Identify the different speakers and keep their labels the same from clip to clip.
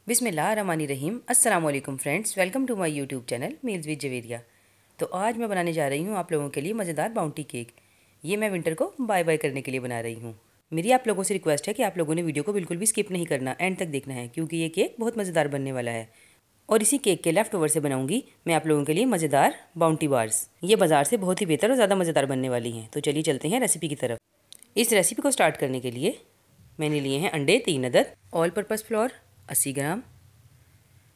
Speaker 1: बिस्मिल्लाहिर्रहमानिर्रहीम। अस्सलाम वालेकुम friends, welcome to my YouTube channel meals with Javeria. तो आज मैं बनाने जा रही हूँ आप लोगों के लिए मज़ेदार बाउंटी केक। ये मैं विंटर को बाय बाय करने के लिए बना रही हूँ। मेरी आप लोगों से रिक्वेस्ट है कि आप लोगों ने वीडियो को बिल्कुल भी स्किप नहीं करना, एंड तक देखना है, क्योंकि ये केक बहुत मज़ेदार बनने वाला है। और इसी केक के लेफ्ट ओवर से बनाऊँगी मैं आप लोगों के लिए मज़ेदार बाउंटी बार्स। ये बाज़ार से बहुत ही बेहतर और ज़्यादा मज़ेदार बनने वाली हैं। तो चलिए चलते हैं रेसिपी की तरफ। इस रेसिपी को स्टार्ट करने के लिए मैंने लिए हैं अंडे 3 अदद, ऑल पर्पज़ फ्लोर 80 ग्राम,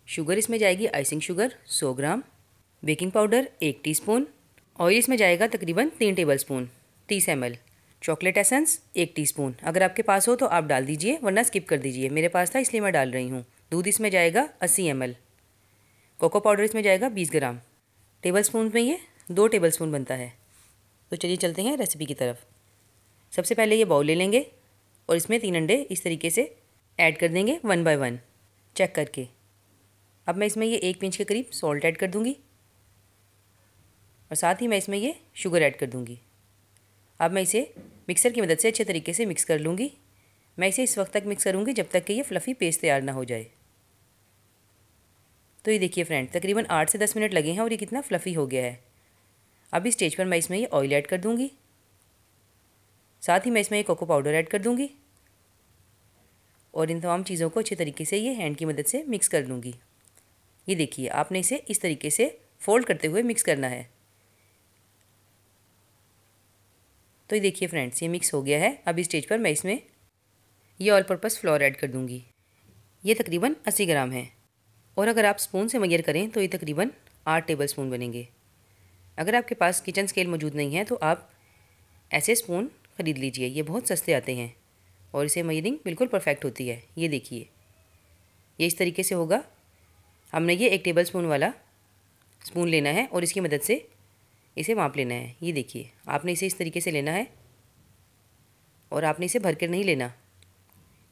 Speaker 1: शुगर इसमें जाएगी आइसिंग शुगर 100 ग्राम, बेकिंग पाउडर 1 टीस्पून, ऑयल इसमें जाएगा तकरीबन 3 tablespoon, 30 ml, chocolate essence 1 teaspoon. अगर आपके पास हो तो आप डाल दीजिए, वरना स्किप कर दीजिए। मेरे पास था इसलिए मैं डाल रही हूँ। दूध इसमें जाएगा 80 ml, कोको पाउडर इसमें जाएगा 20 ग्राम। टेबलस्पून में ये 2 टेबलस्पून बनता है। तो चलिए चलते हैं रेसिपी की तरफ। सबसे पहले ये बाउल ले लेंगे और इसमें 3 अंडे इस तरीके से ऐड कर देंगे 1 बाय 1 चेक करके। अब मैं इसमें ये 1 पिंच के करीब सॉल्ट ऐड कर दूंगी और साथ ही मैं इसमें ये शुगर ऐड कर दूंगी। अब मैं इसे मिक्सर की मदद से अच्छे तरीके से मिक्स कर लूँगी। मैं इसे इस वक्त तक मिक्स करूँगी जब तक कि ये फ्लफ़ी पेस्ट तैयार ना हो जाए। तो ये देखिए फ्रेंड, तकरीबन 8 से 10 मिनट लगे हैं और ये कितना फ्लफ़ी हो गया है। अब इस स्टेज पर मैं इसमें ये ऑयल ऐड कर दूँगी, साथ ही मैं इसमें ये कोको पाउडर ऐड कर दूँगी और इन तमाम चीज़ों को अच्छे तरीके से ये हैंड की मदद से मिक्स कर लूँगी। ये देखिए, आपने इसे इस तरीके से फोल्ड करते हुए मिक्स करना है। तो ये देखिए फ्रेंड्स, ये मिक्स हो गया है। अब इस स्टेज पर मैं इसमें ये ऑल पर्पज़ फ्लोर ऐड कर दूंगी। ये तकरीबन 80 ग्राम है और अगर आप स्पून से मेजर करें तो ये तकरीबन 8 टेबलस्पून बनेंगे। अगर आपके पास किचन स्केल मौजूद नहीं है तो आप ऐसे स्पून ख़रीद लीजिए, ये बहुत सस्ते आते हैं और इसे मेजरिंग बिल्कुल परफेक्ट होती है। ये देखिए, ये इस तरीके से होगा। हमने ये 1 टेबलस्पून वाला स्पून लेना है और इसकी मदद से इसे माप लेना है। ये देखिए, आपने इसे इस तरीके से लेना है और आपने इसे भर कर नहीं लेना।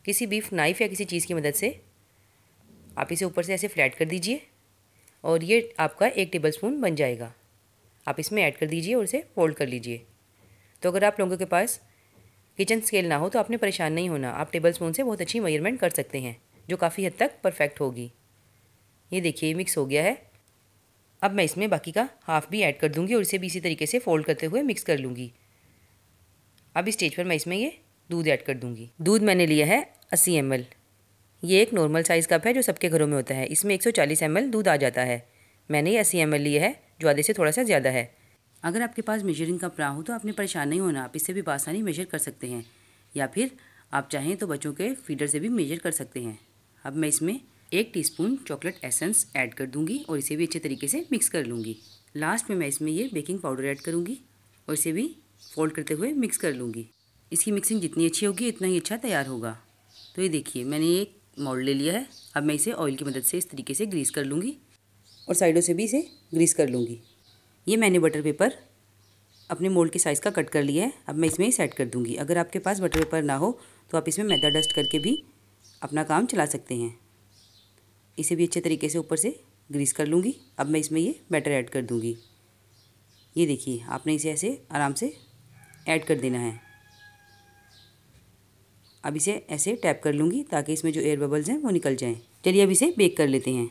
Speaker 1: किसी भी नाइफ़ या किसी चीज़ की मदद से आप इसे ऊपर से ऐसे फ्लैट कर दीजिए और ये आपका 1 टेबलस्पून बन जाएगा। आप इसमें ऐड कर दीजिए और इसे फोल्ड कर लीजिए। तो अगर आप लोगों के पास किचन स्केल ना हो तो आपने परेशान नहीं होना, आप टेबल स्पून से बहुत अच्छी मेजरमेंट कर सकते हैं, जो काफ़ी हद तक परफेक्ट होगी। ये देखिए, मिक्स हो गया है। अब मैं इसमें बाकी का हाफ़ भी ऐड कर दूंगी और इसे भी इसी तरीके से फोल्ड करते हुए मिक्स कर लूँगी। अब इस स्टेज पर मैं इसमें ये दूध ऐड कर दूँगी। दूध मैंने लिया है 80 ml। ये एक नॉर्मल साइज़ कप है जो सबके घरों में होता है। इसमें 140 ml दूध आ जाता है। मैंने ये 80 ml लिया है, जो आधे से थोड़ा सा ज़्यादा है। अगर आपके पास मेजरिंग कप ना हो तो आपने परेशान नहीं होना, आप इससे भी आसानी मेजर कर सकते हैं, या फिर आप चाहें तो बच्चों के फीडर से भी मेजर कर सकते हैं। अब मैं इसमें 1 टीस्पून चॉकलेट एसेंस ऐड कर दूंगी और इसे भी अच्छे तरीके से मिक्स कर लूँगी। लास्ट में मैं इसमें ये बेकिंग पाउडर ऐड करूँगी और इसे भी फोल्ड करते हुए मिक्स कर लूँगी। इसकी मिक्सिंग जितनी अच्छी होगी इतना ही अच्छा तैयार होगा। तो ये देखिए, मैंने एक मोल्ड ले लिया है। अब मैं इसे ऑयल की मदद से इस तरीके से ग्रीस कर लूँगी और साइडों से भी इसे ग्रीस कर लूँगी। ये मैंने बटर पेपर अपने मोल्ड के साइज़ का कट कर लिया है। अब मैं इसमें सेट कर दूँगी। अगर आपके पास बटर पेपर ना हो तो आप इसमें मैदा डस्ट करके भी अपना काम चला सकते हैं। इसे भी अच्छे तरीके से ऊपर से ग्रीस कर लूँगी। अब मैं इसमें ये बैटर ऐड कर दूँगी। ये देखिए, आपने इसे ऐसे आराम से ऐड कर देना है। अब इसे ऐसे टैप कर लूँगी ताकि इसमें जो एयर बबल्स हैं वो निकल जाएं। चलिए अब इसे बेक कर लेते हैं।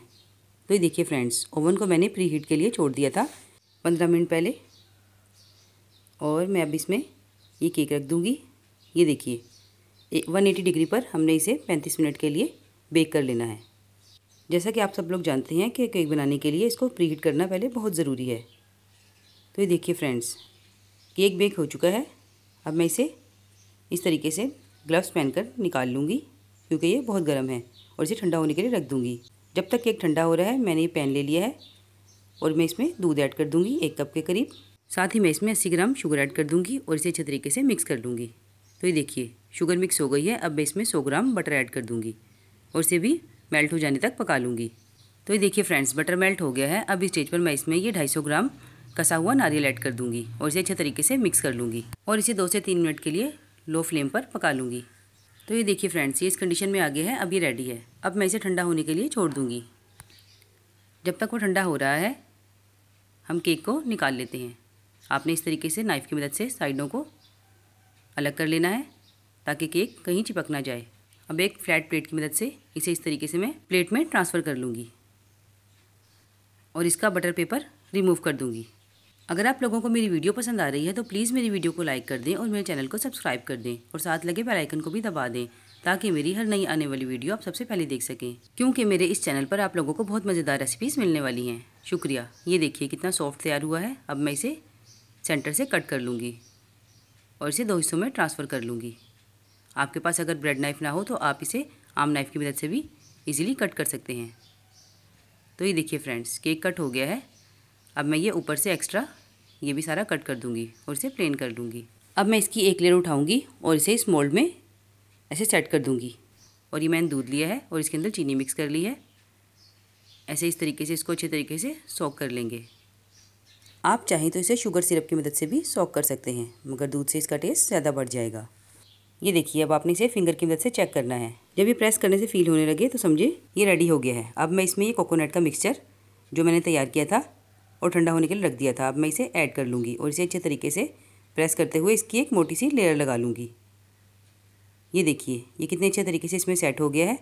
Speaker 1: तो ये देखिए फ्रेंड्स, ओवन को मैंने प्री हीट के लिए छोड़ दिया था 15 मिनट पहले और मैं अब इसमें ये केक रख दूँगी। ये देखिए, 180 डिग्री पर हमने इसे 35 मिनट के लिए बेक कर लेना है। जैसा कि आप सब लोग जानते हैं कि केक बनाने के लिए इसको प्री हीट करना पहले बहुत ज़रूरी है। तो ये देखिए फ्रेंड्स, केक बेक हो चुका है। अब मैं इसे इस तरीके से ग्लव्स पहनकर निकाल लूँगी, क्योंकि ये बहुत गर्म है, और इसे ठंडा होने के लिए रख दूँगी। जब तक केक ठंडा हो रहा है मैंने ये पैन ले लिया है और मैं इसमें दूध ऐड कर दूँगी 1 कप के करीब। साथ ही मैं इसमें 80 ग्राम शुगर ऐड कर दूँगी और इसे अच्छे तरीके से मिक्स कर लूँगी। तो ये देखिए, शुगर मिक्स हो गई है। अब मैं इसमें 100 ग्राम बटर ऐड कर दूँगी और इसे भी मेल्ट हो जाने तक पका लूँगी। तो ये देखिए फ्रेंड्स, बटर मेल्ट हो गया है। अब इस स्टेज पर मैं इसमें ये 250 ग्राम कसा हुआ नारियल ऐड कर दूँगी और इसे अच्छे तरीके से मिक्स कर लूँगी और इसे 2 से 3 मिनट के लिए लो फ्लेम पर पका लूँगी। तो ये देखिए फ्रेंड्स, ये इस कंडीशन में आ गया है। अब ये रेडी है। अब मैं इसे ठंडा होने के लिए छोड़ दूँगी। जब तक वो ठंडा हो रहा है हम केक को निकाल लेते हैं। आपने इस तरीके से नाइफ़ की मदद से साइडों को अलग कर लेना है ताकि केक कहीं चिपक ना जाए। अब एक फ्लैट प्लेट की मदद से इसे इस तरीके से मैं प्लेट में ट्रांसफ़र कर लूँगी और इसका बटर पेपर रिमूव कर दूँगी। अगर आप लोगों को मेरी वीडियो पसंद आ रही है तो प्लीज़ मेरी वीडियो को लाइक कर दें और मेरे चैनल को सब्सक्राइब कर दें और साथ लगे बेल आइकन को भी दबा दें ताकि मेरी हर नई आने वाली वीडियो आप सबसे पहले देख सकें, क्योंकि मेरे इस चैनल पर आप लोगों को बहुत मज़ेदार रेसिपीज़ मिलने वाली हैं। शुक्रिया। ये देखिए कितना सॉफ्ट तैयार हुआ है। अब मैं इसे सेंटर से कट कर लूँगी और इसे 2 हिस्सों में ट्रांसफ़र कर लूँगी। आपके पास अगर ब्रेड नाइफ़ ना हो तो आप इसे आम नाइफ़ की मदद से भी ईज़िली कट कर सकते हैं। तो ये देखिए फ्रेंड्स, केक कट हो गया है। अब मैं ये ऊपर से एक्स्ट्रा ये भी सारा कट कर दूँगी और इसे प्लेन कर दूँगी। अब मैं इसकी एक लेयर उठाऊँगी और इसे इस मोल्ड में ऐसे सेट कर दूँगी। और ये मैंने दूध लिया है और इसके अंदर चीनी मिक्स कर ली है। ऐसे इस तरीके से इसको अच्छे तरीके से सोक कर लेंगे। आप चाहें तो इसे शुगर सिरप की मदद से भी सोक कर सकते हैं, मगर दूध से इसका टेस्ट ज़्यादा बढ़ जाएगा। ये देखिए, अब आपने इसे फिंगर की मदद से चेक करना है। जब ये प्रेस करने से फील होने लगे तो समझे ये रेडी हो गया है। अब मैं इसमें ये कोकोनट का मिक्सचर जो मैंने तैयार किया था और ठंडा होने के लिए रख दिया था, अब मैं इसे ऐड कर लूँगी और इसे अच्छे तरीके से प्रेस करते हुए इसकी एक मोटी सी लेयर लगा लूँगी। ये देखिए ये कितने अच्छे तरीके से इसमें सेट हो गया है।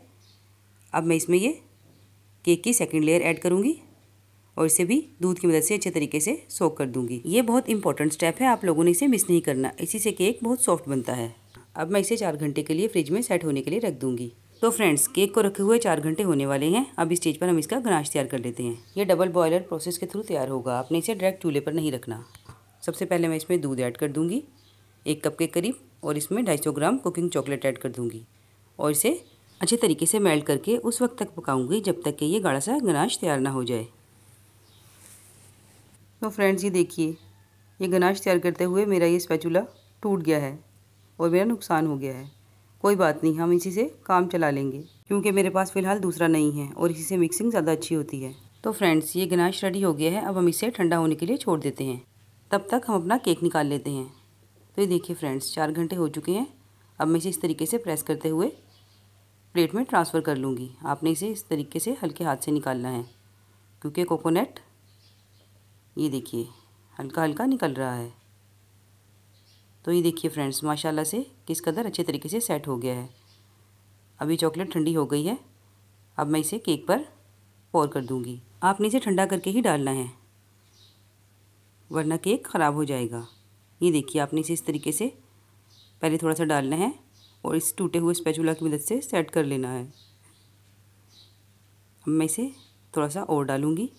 Speaker 1: अब मैं इसमें ये केक की सेकंड लेयर ऐड करूँगी और इसे भी दूध की मदद से अच्छे तरीके से सोक कर दूँगी। ये बहुत इंपॉर्टेंट स्टेप है, आप लोगों ने इसे मिस नहीं करना, इसी से केक बहुत सॉफ्ट बनता है। अब मैं इसे 4 घंटे के लिए फ्रिज में सेट होने के लिए रख दूँगी। तो फ्रेंड्स, केक को रखे हुए 4 घंटे होने वाले हैं। अब इस स्टेज पर हम इसका गनाश तैयार कर लेते हैं। ये डबल बॉयलर प्रोसेस के थ्रू तैयार होगा, आपने इसे डायरेक्ट चूल्हे पर नहीं रखना। सबसे पहले मैं इसमें दूध ऐड कर दूँगी 1 कप के करीब और इसमें 250 ग्राम कुकिंग चॉकलेट ऐड कर दूँगी और इसे अच्छे तरीके से मेल्ट करके उस वक्त तक पकाऊंगी जब तक कि ये गाढ़ा सा गनाश तैयार ना हो जाए। तो फ्रेंड्स, ये देखिए ये गनाश तैयार करते हुए मेरा ये स्पैचुला टूट गया है और मेरा नुकसान हो गया है। कोई बात नहीं, हम इसी से काम चला लेंगे क्योंकि मेरे पास फ़िलहाल दूसरा नहीं है और इसी से मिक्सिंग ज़्यादा अच्छी होती है। तो फ्रेंड्स, ये गनाश रेडी हो गया है। अब हम इसे ठंडा होने के लिए छोड़ देते हैं, तब तक हम अपना केक निकाल लेते हैं। तो ये देखिए फ्रेंड्स, 4 घंटे हो चुके हैं। अब मैं इसे इस तरीके से प्रेस करते हुए प्लेट में ट्रांसफ़र कर लूँगी। आपने इसे इस तरीके से हल्के हाथ से निकालना है क्योंकि कोकोनट ये देखिए हल्का हल्का निकल रहा है। तो ये देखिए फ्रेंड्स, माशाल्लाह से किस कदर अच्छे तरीके से सेट हो गया है। अभी चॉकलेट ठंडी हो गई है। अब मैं इसे केक पर पोर कर दूँगी। आपने इसे ठंडा करके ही डालना है वरना केक ख़राब हो जाएगा। ये देखिए, आपने इसे इस तरीके से पहले थोड़ा सा डालना है और इस टूटे हुए स्पैचुला की मदद से सेट कर लेना है। अब मैं इसे थोड़ा सा और डालूँगी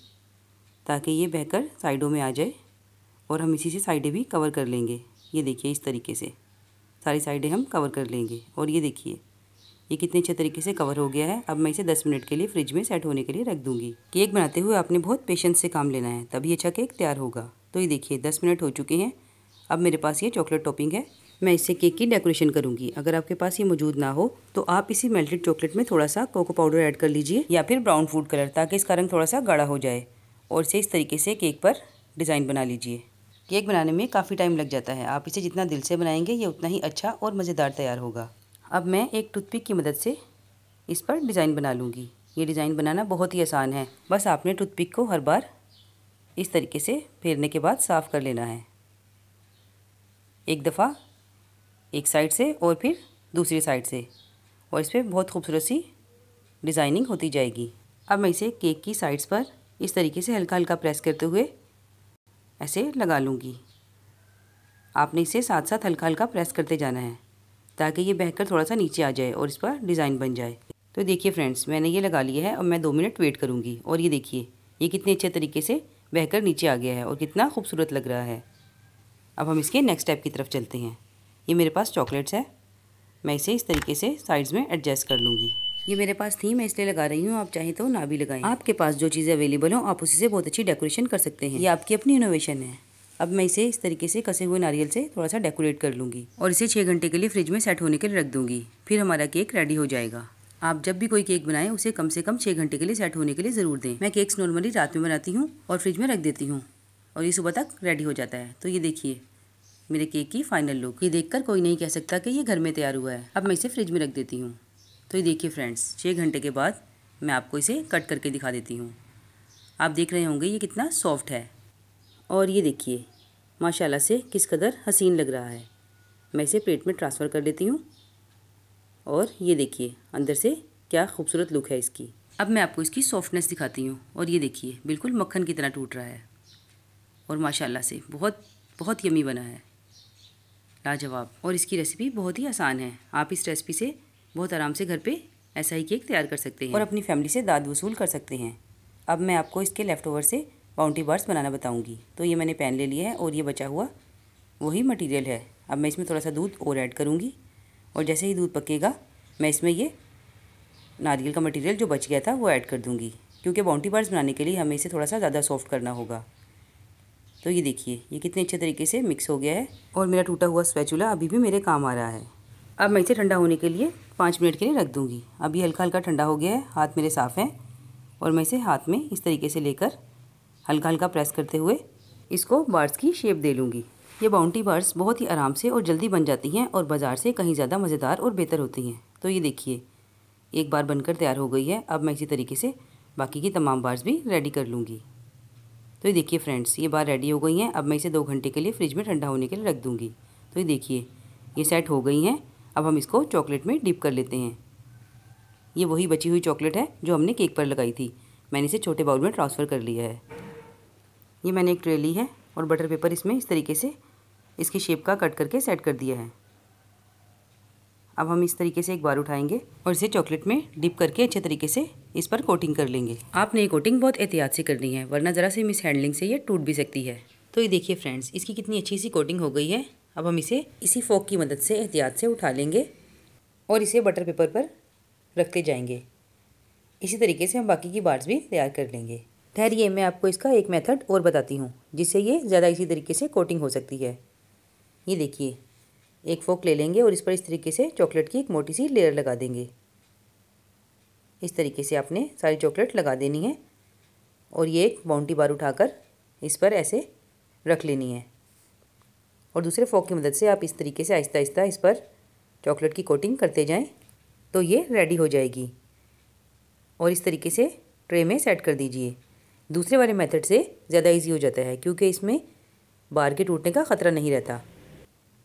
Speaker 1: ताकि ये बहकर साइडों में आ जाए और हम इसी से साइडें भी कवर कर लेंगे। ये देखिए इस तरीके से सारी साइडें हम कवर कर लेंगे और ये देखिए ये कितने अच्छे तरीके से कवर हो गया है। अब मैं इसे 10 मिनट के लिए फ्रिज में सेट होने के लिए रख दूँगी। केक बनाते हुए आपने बहुत पेशेंस से काम लेना है, तभी अच्छा केक तैयार होगा। तो ये देखिए 10 मिनट हो चुके हैं। अब मेरे पास ये चॉकलेट टॉपिंग है, मैं इससे केक की डेकोरेशन करूँगी। अगर आपके पास ये मौजूद ना हो तो आप इसी मेल्टेड चॉकलेट में थोड़ा सा कोको पाउडर ऐड कर लीजिए या फिर ब्राउन फूड कलर, ताकि इसका रंग थोड़ा सा गाढ़ा हो जाए और इसे इस तरीके से केक पर डिज़ाइन बना लीजिए। केक बनाने में काफ़ी टाइम लग जाता है, आप इसे जितना दिल से बनाएंगे ये उतना ही अच्छा और मज़ेदार तैयार होगा। अब मैं एक टूथपिक की मदद से इस पर डिज़ाइन बना लूँगी। ये डिज़ाइन बनाना बहुत ही आसान है, बस आपने टूथपिक को हर बार इस तरीके से फेरने के बाद साफ़ कर लेना है। एक दफ़ा एक साइड से और फिर दूसरी साइड से, और इस पर बहुत खूबसूरत सी डिज़ाइनिंग होती जाएगी। अब मैं इसे केक की साइड्स पर इस तरीके से हल्का हल्का प्रेस करते हुए ऐसे लगा लूँगी। आपने इसे साथ साथ हल्का हल्का प्रेस करते जाना है ताकि ये बहकर थोड़ा सा नीचे आ जाए और इस पर डिज़ाइन बन जाए। तो देखिए फ्रेंड्स, मैंने ये लगा लिया है। अब मैं 2 मिनट वेट करूँगी और ये देखिए ये कितने अच्छे तरीके से बहकर नीचे आ गया है और कितना खूबसूरत लग रहा है। अब हम इसके नेक्स्ट स्टेप की तरफ चलते हैं। ये मेरे पास चॉकलेट्स है, मैं इसे इस तरीके से साइड्स में एडजस्ट कर लूँगी। ये मेरे पास थी, मैं इसलिए लगा रही हूँ, आप चाहें तो ना भी लगाएं। आपके पास जो चीज़ें अवेलेबल हो आप उसी से बहुत अच्छी डेकोरेशन कर सकते हैं, ये आपकी अपनी इनोवेशन है। अब मैं इसे इस तरीके से कसे हुए नारियल से थोड़ा सा डेकोरेट कर लूँगी और इसे 6 घंटे के लिए फ्रिज में सेट होने के लिए रख दूँगी। फिर हमारा केक रेडी हो जाएगा। आप जब भी कोई केक बनाएं उसे कम से कम 6 घंटे के लिए सेट होने के लिए ज़रूर दें। मैं केक्स नॉर्मली रात में बनाती हूँ और फ्रिज में रख देती हूँ और ये सुबह तक रेडी हो जाता है। तो ये देखिए मेरे केक की फाइनल लुक, ये देखकर कोई नहीं कह सकता कि ये घर में तैयार हुआ है। अब मैं इसे फ्रिज में रख देती हूँ। तो ये देखिए फ्रेंड्स, 6 घंटे के बाद मैं आपको इसे कट करके दिखा देती हूँ। आप देख रहे होंगे ये कितना सॉफ्ट है और ये देखिए माशाल्लाह से किस कदर हसीन लग रहा है। मैं इसे प्लेट में ट्रांसफ़र कर लेती हूँ और ये देखिए अंदर से क्या खूबसूरत लुक है इसकी। अब मैं आपको इसकी सॉफ्टनेस दिखाती हूँ और ये देखिए बिल्कुल मक्खन की तरह टूट रहा है और माशाल्लाह से बहुत बहुत यमी बना है, लाजवाब। और इसकी रेसिपी बहुत ही आसान है। आप इस रेसिपी से बहुत आराम से घर पे ऐसा ही केक तैयार कर सकते हैं और अपनी फैमिली से दाद वसूल कर सकते हैं। अब मैं आपको इसके लेफ़्ट ओवर से बाउंटी बार्स बनाना बताऊंगी। तो ये मैंने पैन ले लिया है और ये बचा हुआ वही मटेरियल है। अब मैं इसमें थोड़ा सा दूध और ऐड करूँगी और जैसे ही दूध पकेगा मैं इसमें ये नारियल का मटेरियल जो बच गया था वो ऐड कर दूँगी, क्योंकि बाउंटी बार्स बनाने के लिए हमें इसे थोड़ा सा ज़्यादा सॉफ्ट करना होगा। तो ये देखिए ये कितने अच्छे तरीके से मिक्स हो गया है और मेरा टूटा हुआ स्पैचुला अभी भी मेरे काम आ रहा है। अब मैं इसे ठंडा होने के लिए 5 मिनट के लिए रख दूँगी। अभी हल्का हल्का ठंडा हो गया है, हाथ मेरे साफ़ हैं और मैं इसे हाथ में इस तरीके से लेकर हल्का हल्का प्रेस करते हुए इसको बार्स की शेप दे लूँगी। ये बाउंटी बार्स बहुत ही आराम से और जल्दी बन जाती हैं और बाज़ार से कहीं ज़्यादा मज़ेदार और बेहतर होती हैं। तो ये देखिए एक बार बनकर तैयार हो गई है। अब मैं इसी तरीके से बाकी की तमाम बार्स भी रेडी कर लूँगी। तो ये देखिए फ्रेंड्स ये बार रेडी हो गई हैं। अब मैं इसे 2 घंटे के लिए फ्रिज में ठंडा होने के लिए रख दूँगी। तो ये देखिए ये सेट हो गई हैं। अब हम इसको चॉकलेट में डिप कर लेते हैं। ये वही बची हुई चॉकलेट है जो हमने केक पर लगाई थी। मैंने इसे छोटे बाउल में ट्रांसफ़र कर लिया है। ये मैंने एक ट्रे ली है और बटर पेपर इसमें इस तरीके से इसकी शेप का कट करके सेट कर दिया है। अब हम इस तरीके से एक बार उठाएंगे और इसे चॉकलेट में डिप करके अच्छे तरीके से इस पर कोटिंग कर लेंगे। आपने ये कोटिंग बहुत एहतियात से करनी है, वरना ज़रा से मिस हैंडलिंग से ये टूट भी सकती है। तो ये देखिए फ्रेंड्स इसकी कितनी अच्छी सी कोटिंग हो गई है। अब हम इसे इसी फोक की मदद से एहतियात से उठा लेंगे और इसे बटर पेपर पर रखते जाएंगे। इसी तरीके से हम बाकी की बार्स भी तैयार कर लेंगे। ठहरिए मैं आपको इसका एक मेथड और बताती हूँ जिससे ये ज़्यादा इसी तरीके से कोटिंग हो सकती है। ये देखिए एक फोक ले लेंगे और इस पर इस तरीके से चॉकलेट की एक मोटी सी लेयर लगा देंगे। इस तरीके से आपने सारी चॉकलेट लगा देनी है और ये एक बाउंटी बार उठाकर इस पर ऐसे रख लेनी है और दूसरे फोक की मदद से आप इस तरीके से आहिस्ता आहिस्ता इस पर चॉकलेट की कोटिंग करते जाएं तो ये रेडी हो जाएगी। और इस तरीके से ट्रे में सेट कर दीजिए। दूसरे वाले मेथड से ज़्यादा इजी हो जाता है क्योंकि इसमें बार के टूटने का ख़तरा नहीं रहता।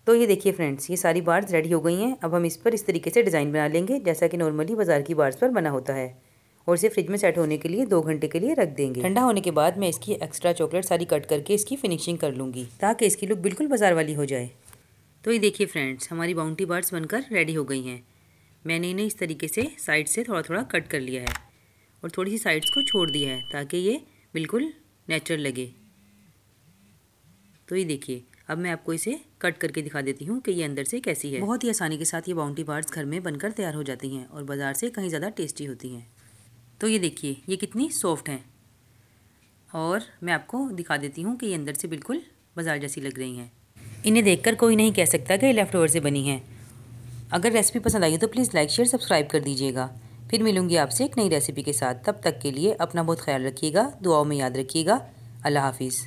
Speaker 1: तो ये देखिए फ्रेंड्स ये सारी बार्स रेडी हो गई हैं। अब हम इस पर इस तरीके से डिज़ाइन बना लेंगे जैसा कि नॉर्मली बाज़ार की बार्स पर बना होता है और इसे फ्रिज में सेट होने के लिए 2 घंटे के लिए रख देंगे। ठंडा होने के बाद मैं इसकी एक्स्ट्रा चॉकलेट सारी कट करके इसकी फिनिशिंग कर लूँगी ताकि इसकी लुक बिल्कुल बाज़ार वाली हो जाए। तो ये देखिए फ्रेंड्स हमारी बाउंटी बार्स बनकर रेडी हो गई हैं। मैंने इन्हें इस तरीके से साइड से थोड़ा थोड़ा कट कर लिया है और थोड़ी सी साइड्स को छोड़ दिया है ताकि ये बिल्कुल नेचुरल लगे। तो ये देखिए अब मैं आपको इसे कट करके दिखा देती हूँ कि ये अंदर से कैसी है। बहुत ही आसानी के साथ ये बाउंटी बार्स घर में बनकर तैयार हो जाती हैं और बाज़ार से कहीं ज़्यादा टेस्टी होती हैं। तो ये देखिए ये कितनी सॉफ्ट हैं और मैं आपको दिखा देती हूँ कि ये अंदर से बिल्कुल बाज़ार जैसी लग रही हैं। इन्हें देखकर कोई नहीं कह सकता कि ये लेफ़्ट ओवर से बनी हैं। अगर रेसिपी पसंद आई तो प्लीज़ लाइक शेयर सब्सक्राइब कर दीजिएगा। फिर मिलूंगी आपसे एक नई रेसिपी के साथ। तब तक के लिए अपना बहुत ख्याल रखिएगा, दुआओं में याद रखिएगा। अल्लाह हाफिज़।